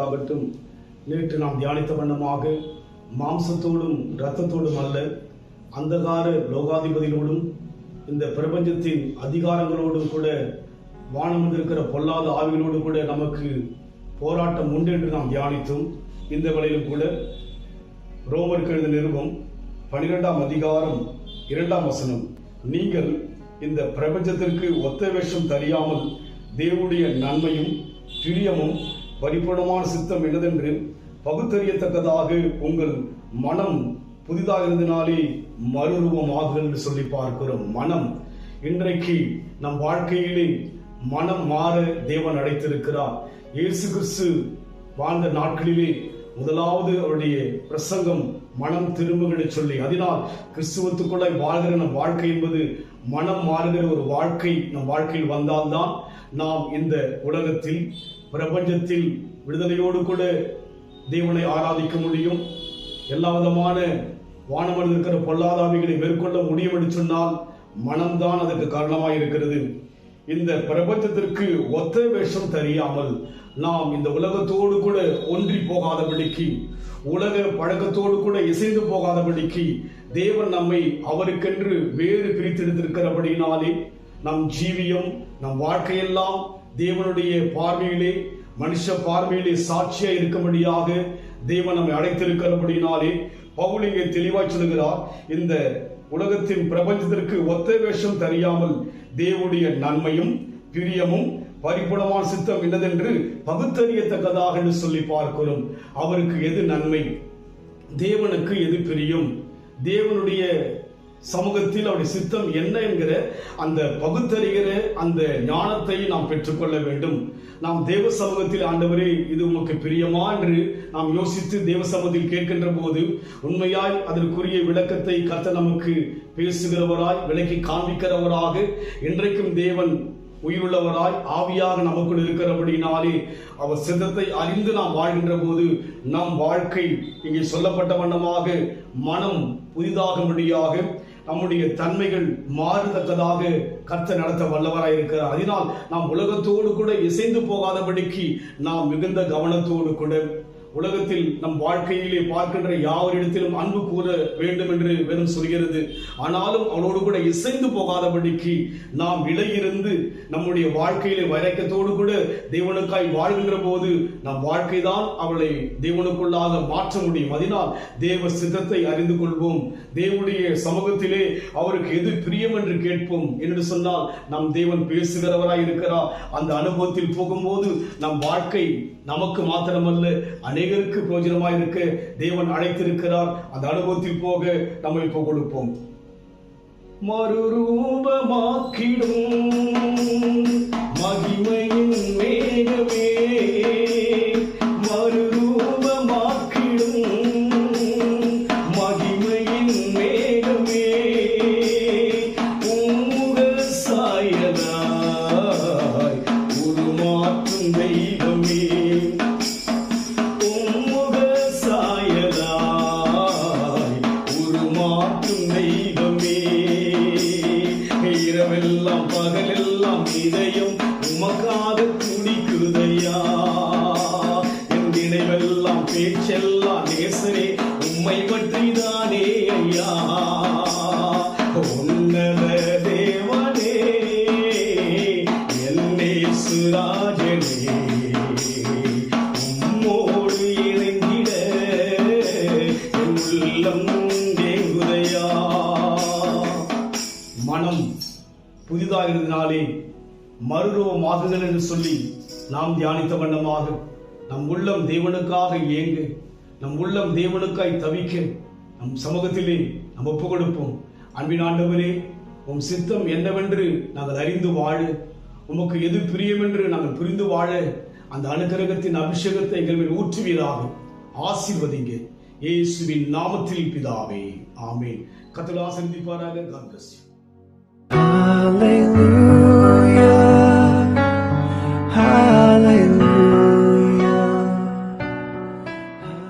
உண்டாகட்டும். நேற்று நாம் தியானித்த வண்ணமாக மாம்சத்தோடும் இரத்தத்தோடும் அல்ல, அந்தகார லோகாதிபதியோடும் இந்த பிரபஞ்சத்தின் அதிகாரங்களோடும் கூட வானமில் இருக்கிற பொல்லாத ஆவிகளோடு கூட நமக்கு போராட்டம் உண்டு என்று நாம் தியானித்தோம். இந்த வேளையிலும் கூட ரோமருக்கு எழுதின நிருபம் 12ஆம் அதிகாரம் 2ஆம் வசனம், நீங்கள் இந்த பிரபஞ்சத்திற்கு ஒத்த வேஷம் தெரியாமல் தேவனுடைய நன்மையும் பிரியமும் பரிபூர்ணமான சித்தம் என்னதென்று பகுத்தறியத்தக்கதாக உங்கள் மனம் புதிதாக இருந்தனாலே மறுரூபமாகுங்கள் என்று சொல்லி பார்க்கிறோம். மனம் இன்றைக்கு நம் வாழ்க்கையிலே மனம் மாற தேவன் அழைத்திருக்கிறார். இயேசு கிறிஸ்து வாழ்ந்த நாட்களிலே முதலாவது அவருடைய பிரசங்கம் மனம் திரும்புகிற சொல்லி, அதனால் கிறிஸ்துவத்துக்குள்ள வாழ்கிற நம் வாழ்க்கை என்பது மனம் மாறுகிற ஒரு வாழ்க்கை நம் வாழ்க்கையில் வந்தால்தான் நாம் இந்த உலகத்தில் பிரபஞ்சத்தில் விடுதலையோடு கூட தேவனை ஆராதிக்க முடியும். எல்லா விதமான வானமனில் இருக்கிற பொல்லாதாவிகளை மேற்கொள்ள முடியும் என்று சொன்னால் மனம்தான் அதற்கு காரணமாக இருக்கிறது. இந்த பிரபஞ்சத்திற்கு ஒத்த வேஷம் தெரியாமல் நாம் இந்த உலகத்தோடு கூட ஒன்றி போகாதபடிக்கு, உலக பழக்கத்தோடு கூட இசைந்து போகாதபடிக்கு தேவன் நம்மை அவருக்கென்று வேறு பிரித்தெடுத்திருக்கிறபடினாலே நம் ஜீவியம் நம் வாழ்க்கையெல்லாம் தேவனுடைய பார்வையிலே மனுஷ பார்வையிலே சாட்சியா இருக்கும்படியாக தேவன் நம்மை அழைத்திருக்கிறபடினாலே பவுல் இங்கே தெளிவாய் சொல்கிறார், இந்த உலகத்தின் பிரபஞ்சத்திற்கு ஒத்த வேஷம் தெரியாமல் தேவனுடைய நன்மையும் பிரியமும் பரிபூர்ணமான சித்தம் என்னதென்று பகுத்தறியத்தக்கதாக என்று சொல்லி பார்க்கிறோம். அவருக்கு எது நன்மை, தேவனுக்கு எது பிரியும், தேவனுடைய சமூகத்தில் அவருடைய சித்தம் என்ன என்கிற அந்த பகுத்தறிகிற அந்த ஞானத்தை நாம் பெற்றுக்கொள்ள வேண்டும். நாம் தேவ சமூகத்தில் ஆண்டவரே இது உமக்கு பிரியமா என்று நாம் யோசித்து தேவ சமூகத்தில் கேட்கின்ற போது உண்மையாய் அதற்குரிய விளக்கத்தை கர்த்தர் நமக்கு பேசுகிறவராய் விளக்கி காண்பிக்கிறவராக இன்றைக்கும் தேவன் உயிருள்ளவராய் ஆவியாக நமக்குள் இருக்கிறபடினாலே அவர் சித்தத்தை அறிந்து நாம் வாழ்கின்ற போது நம் வாழ்க்கை இங்கே சொல்லப்பட்ட வண்ணமாக மனம் புதிதாகும்படியாக நம்முடைய தன்மைகள் மாறுதக்கதாக கர்த்தர் நடத்த வல்லவராய் இருக்கிறார். அதனால் நாம் உலகத்தோடு கூட இசைந்து போகாதபடிக்கு நாம் மிகுந்த கவனத்தோடு கூட உலகத்தில் நம் வாழ்க்கையிலே பார்க்கின்ற யாவரிடத்திலும் அன்பு கூற வேண்டும் என்று வேதம் சொல்கிறது. ஆனாலும் அவளோடு கூட இசைந்து போகாதபடிக்கு நாம் இடையிருந்து நம்முடைய வாழ்க்கையிலே வைரக்கத்தோடு கூட தேவனுக்காய் வாழ்கின்ற போது நம் வாழ்க்கை தான் அவளை தேவனுக்குள்ளாக மாற்ற முடியும். அதனால் தேவ சித்தத்தை அறிந்து கொள்வோம். தேவனுடைய சமூகத்திலே அவருக்கு எது பிரியம் என்று கேட்போம் என்று சொன்னால் நம் தேவன் பேசுகிறவராய் இருக்கிறார். அந்த அனுபவத்தில் போகும்போது நம் வாழ்க்கை நமக்கு மாத்திரமல்ல அநேகருக்கு பிரயோஜனமாய் இருக்க தேவன் அழைத்திருக்கிறார். அந்த அனுபவத்தில் போக நம்ம இப்போ கொடுப்போம். மறுரூபமாக்கிடும் மகிமையின் மேகமே, மறுரூபமாக்கிடும் மகிமையின் மேகமே, உம்முக சாயலாய் உருமாற்றும் தெய்வமே, இரவெல்லாம் பகலெல்லாம் இதயம் உமக்காக துடிக்குதையா, என் நினைவெல்லாம் பேச்செல்லாம் நேசரே உம்மை பற்றிதானே ஐயா. உன்னத தேவனே என்னே சுராஜனே, உம்மோடு இணைந்திட என் உள்ளம் தேங்குதையா. மனம் புதிதாகிறதுனாலே மறுரூபமாகுதல் என்று சொல்லி நாம் தியானித்த வண்ணமாக நம் உள்ளம் தேவனுக்காக ஏங்க, நம் உள்ளம் தேவனுக்காய் தவிக்க நம் சமூகத்திலே நாம் ஒப்பு கொடுப்போம். அன்பின் ஆண்டவரே, உம் சித்தம் என்னவென்று நாங்கள் அறிந்து வாழ, உமக்கு எது பிரியம் என்று நாங்கள் புரிந்து வாழ அந்த அனுக்கிரகத்தின் அபிஷேகத்தை எங்கள் மேல் ஊற்றுவீராக. ஆசீர்வதிங்க இயேசுவின் நாமத்தில் பிதாவே, ஆமென். கர்த்தர் ஆசீர்வதிப்பாராக. God bless you. Hallelujah.